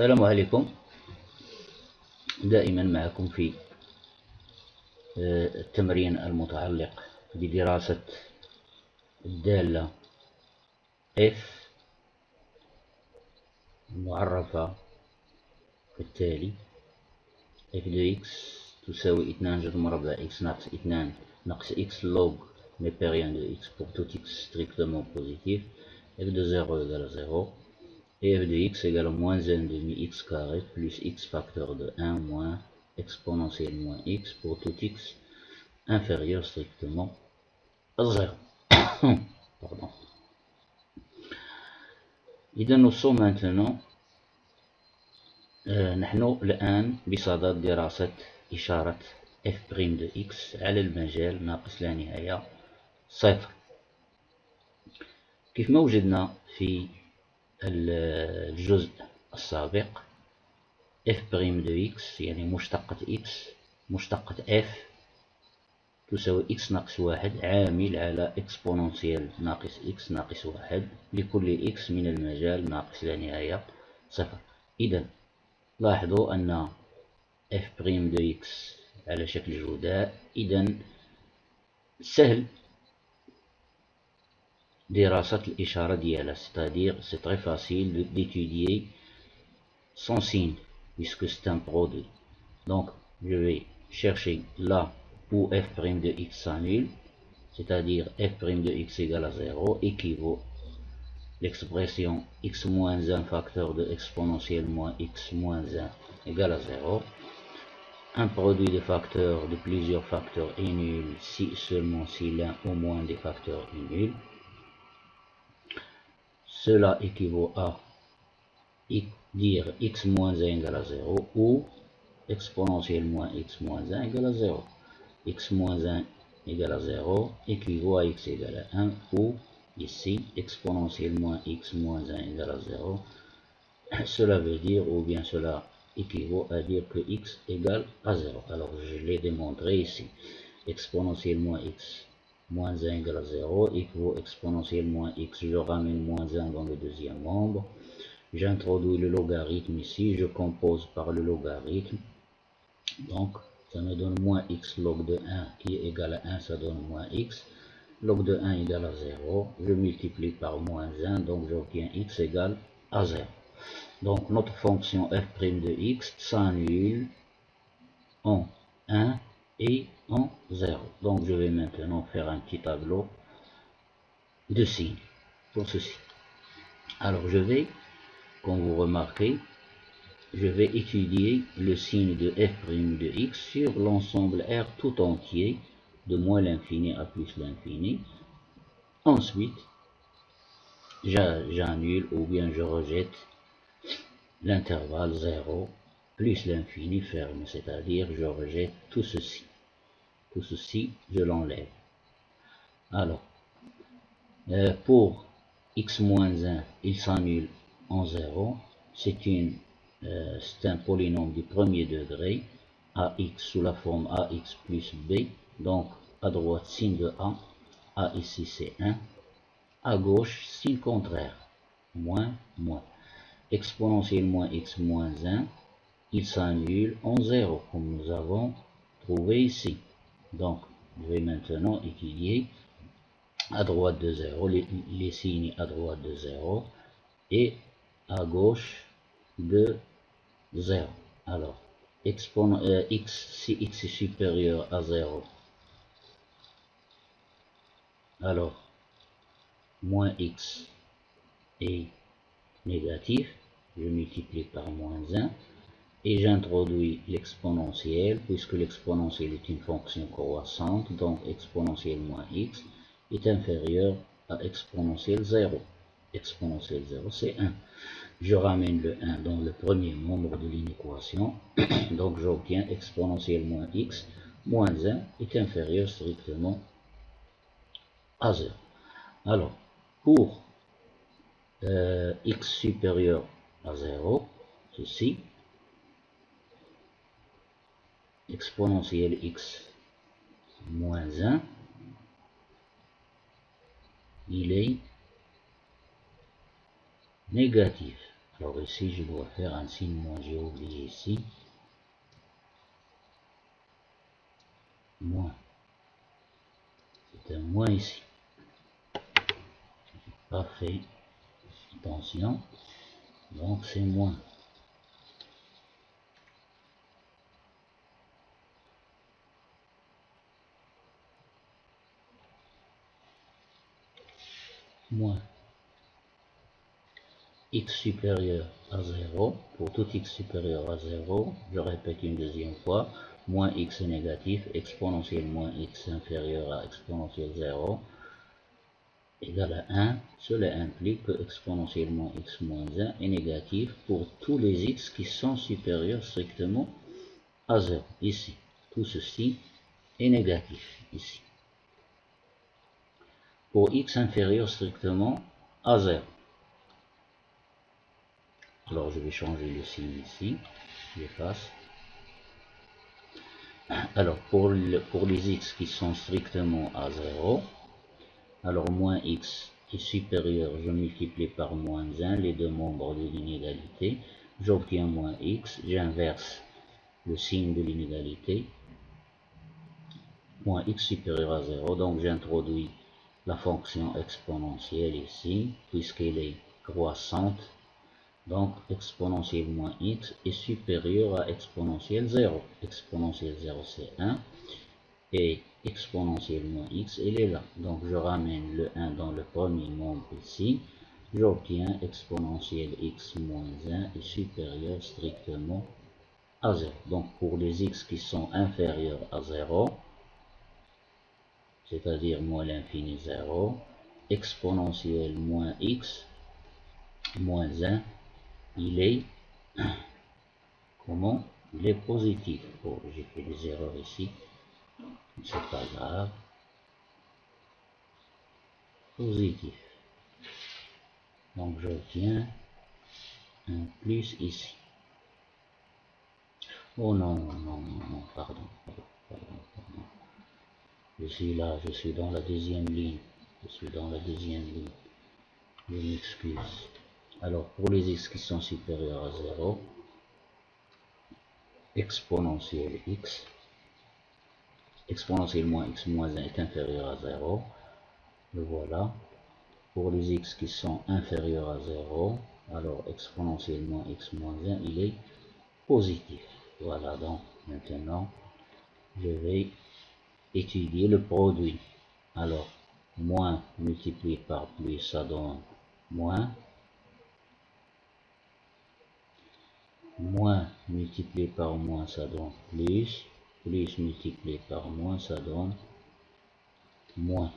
السلام عليكم. دائما معكم في التمرين المتعلق بدراسة الدالة f المعرفة كالتالي: f de x تساوي 2 جذر مربع x ناقص 2 ناقص x log népérien de x pour tout x strictement positif, f de 0 égale à 0, et f de x égale à moins 1 demi x carré plus x facteur de 1 moins exponentielle moins x pour tout x inférieur strictement à 0. Pardon. إذا nous sommes maintenant نحن الآن بصدد دراسة إشارة f' de x على المجال ناقص لا نهاية صفر. كيف ما وجدنا في الجزء السابق، f' de x يعني مشتقة x مشتقة f تساوي x ناقص واحد عامل على اكسبوننسيال ناقص x ناقص واحد لكل x من المجال ناقص لا نهاية صفر. إذا لاحظوا أن f' de x على شكل جداء. إذا سهل دراسة الإشارة ديالها، c'est-à-dire c'est très facile d'étudier son signe puisque c'est un produit. Donc je vais chercher là où f' de x s'annule, c'est-à-dire f' de x égale à 0 équivaut l'expression x moins 1 facteur de exponentielle moins x moins 1 égale à 0. Un produit de facteurs de plusieurs facteurs est nul si seulement si l'un au moins des facteurs est nul. Cela équivaut à dire x moins 1 égale à 0 ou exponentielle moins x moins 1 égale à 0. X moins 1 égale à 0 équivaut à x égale à 1 ou ici exponentielle moins x moins 1 égale à 0. Cela veut dire, ou bien cela équivaut à dire que x égale à 0. Alors je l'ai démontré ici. Exponentielle moins x moins 1 égale à 0 équivaut exponentielle moins x. Je ramène moins 1 dans le deuxième membre. J'introduis le logarithme ici. Je compose par le logarithme. Donc ça me donne moins x log de 1 qui est égal à 1, ça donne moins x. Log de 1 égale à 0. Je multiplie par moins 1, donc j'obtiens x égale à 0. Donc notre fonction f' de x s'annule en 1 et en 0. Donc je vais maintenant faire un petit tableau de signes pour ceci. Alors je vais, comme vous remarquez, je vais étudier le signe de f' de x sur l'ensemble R tout entier, de moins l'infini à plus l'infini. Ensuite, j'annule ou bien je rejette l'intervalle 0 plus l'infini ferme, c'est-à-dire je rejette tout ceci. Tout ceci, je l'enlève. Alors, pour x moins 1, il s'annule en 0. C'est un polynôme du premier degré, ax sous la forme ax plus b. Donc, à droite, signe de a ici c'est 1. À gauche, signe contraire, moins, moins. Exponentielle moins x moins 1, il s'annule en 0, comme nous avons trouvé ici. Donc, je vais maintenant étudier à droite de 0, les signes à droite de 0 et à gauche de 0. Alors, x, si x est supérieur à 0, alors moins x est négatif, je multiplie par moins 1 et j'introduis l'exponentielle, puisque l'exponentielle est une fonction croissante, donc exponentielle moins x est inférieur à exponentielle 0. Exponentielle 0 c'est 1. Je ramène le 1 dans le premier membre de l'inéquation, donc j'obtiens exponentielle moins x moins 1 est inférieur strictement à 0. Alors, pour x supérieur à 0, ceci, exponentielle x moins 1, il est négatif. Alors ici, je dois faire un signe moins, j'ai oublié ici. Moins. C'est un moins ici. Pas fait. Attention. Donc c'est moins. Moins. X supérieur à 0. Pour tout x supérieur à 0, je répète une deuxième fois. Moins x est négatif. Exponentielle moins x inférieur à exponentielle 0 égale à 1. Cela implique que exponentiellement x moins 1 est négatif pour tous les x qui sont supérieurs strictement à 0. Ici, tout ceci est négatif. Ici. Pour x inférieur strictement à 0. Alors je vais changer le signe ici. J'efface. Alors pour les x qui sont strictement à 0, alors moins x est supérieur, je multiplie par moins 1 les deux membres de l'inégalité, j'obtiens moins x, j'inverse le signe de l'inégalité, moins x supérieur à 0, donc j'introduis la fonction exponentielle ici, puisqu'elle est croissante, donc exponentielle moins x est supérieur à exponentielle 0. Exponentielle 0 c'est 1, et exponentielle moins x, elle est là. Donc je ramène le 1 dans le premier membre ici, j'obtiens exponentielle x moins 1 est supérieur strictement à 0. Donc pour les x qui sont inférieurs à 0, c'est-à-dire moins l'infini 0, exponentielle moins x moins 1, il est comment? Il est positif. Oh, j'ai fait des erreurs ici, c'est pas grave. Positif. Donc j'obtiens un plus ici. Oh non, non, non, pardon. Je suis là, je suis dans la deuxième ligne. Je suis dans la deuxième ligne. Je m'excuse. Alors pour les x qui sont supérieurs à 0, exponentielle x, exponentielle moins x moins 1 est inférieur à 0. Le voilà. Pour les x qui sont inférieurs à 0, alors exponentiellement x moins 1, il est positif. Voilà, donc maintenant, je vais étudier le produit. Alors, moins multiplié par plus, ça donne moins. Moins multiplié par moins, ça donne plus. Plus multiplié par moins, ça donne moins.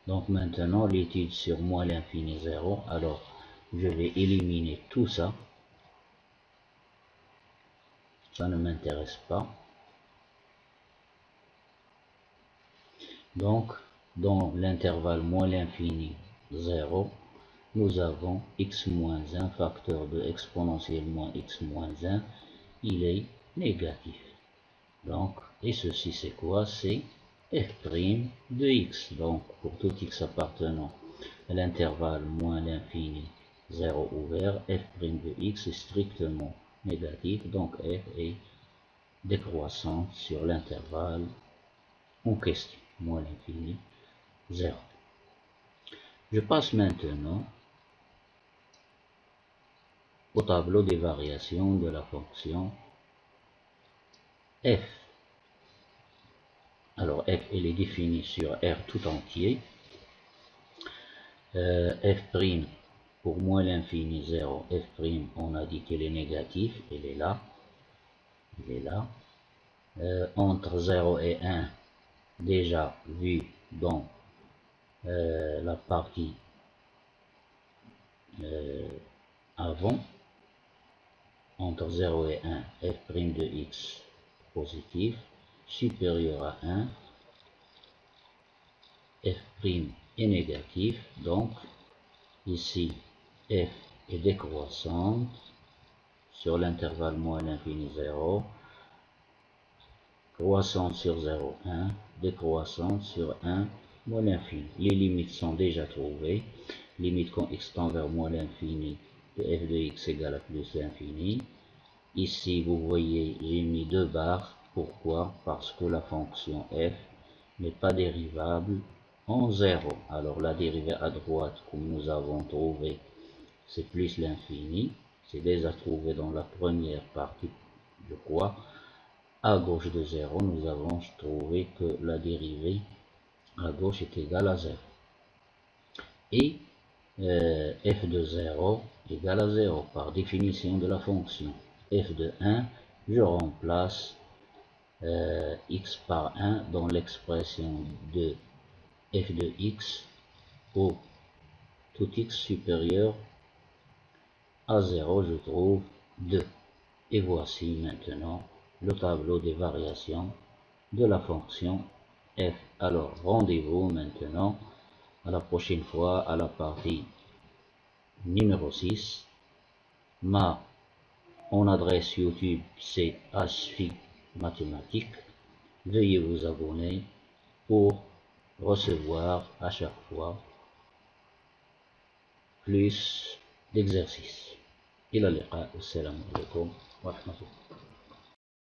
Donc maintenant, l'étude sur moins l'infini 0. Alors, je vais éliminer tout ça. Ça ne m'intéresse pas. Donc, dans l'intervalle moins l'infini 0, nous avons x moins 1, facteur de exponentielle moins x moins 1, il est négatif. Donc, et ceci c'est quoi? C'est f' de x. Donc, pour tout x appartenant à l'intervalle moins l'infini 0 ouvert, f' de x est strictement négatif. Donc, f est décroissante sur l'intervalle en question, moins l'infini 0. Je passe maintenant au tableau des variations de la fonction f. Alors f, elle est définie sur R tout entier. F' pour moins l'infini 0, f', on a dit qu'elle est négative, elle est là. Elle est là. Entre 0 et 1, déjà vu dans la partie avant, entre 0 et 1, f' de x positif, supérieur à 1, f' est négatif, donc ici f est décroissante sur l'intervalle moins l'infini 0, croissante sur 0, 1, décroissante sur 1, moins l'infini. Les limites sont déjà trouvées. Limite quand x tend vers moins l'infini de f de x égale à plus l'infini. Ici, vous voyez, j'ai mis deux barres. Pourquoi? Parce que la fonction f n'est pas dérivable en 0. Alors la dérivée à droite, comme nous avons trouvé, c'est plus l'infini. C'est déjà trouvé dans la première partie, je crois. À gauche de 0, nous avons trouvé que la dérivée à gauche est égale à 0. Et f de 0 égale à 0 par définition de la fonction. F de 1, je remplace x par 1 dans l'expression de f de x où tout x supérieur à 0, je trouve 2. Et voici maintenant le tableau des variations de la fonction f. Alors rendez-vous maintenant à la prochaine fois à la partie numéro 6. Mon adresse YouTube c'est HFIG Mathématiques. Veuillez vous abonner pour recevoir à chaque fois plus d'exercices. إلى اللقاء والسلام عليكم ورحمة الله.